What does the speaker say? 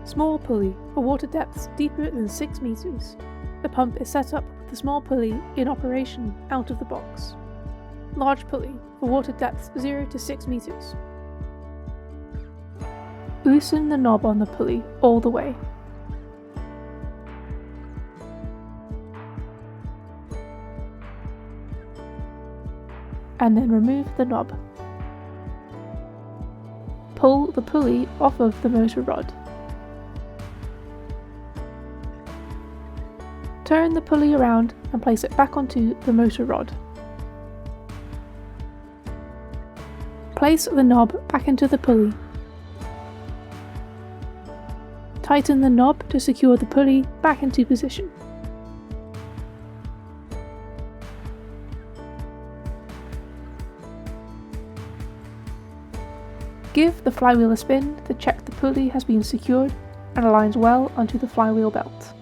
Small pulley for water depths deeper than 6 meters. The pump is set up with the small pulley in operation out of the box. Large pulley for water depths 0 to 6 meters. Loosen the knob on the pulley all the way. And then remove the knob. Pull the pulley off of the motor rod. Turn the pulley around and place it back onto the motor rod. Place the knob back into the pulley. Tighten the knob to secure the pulley back into position. Give the flywheel a spin to check the pulley has been secured and aligns well onto the flywheel belt.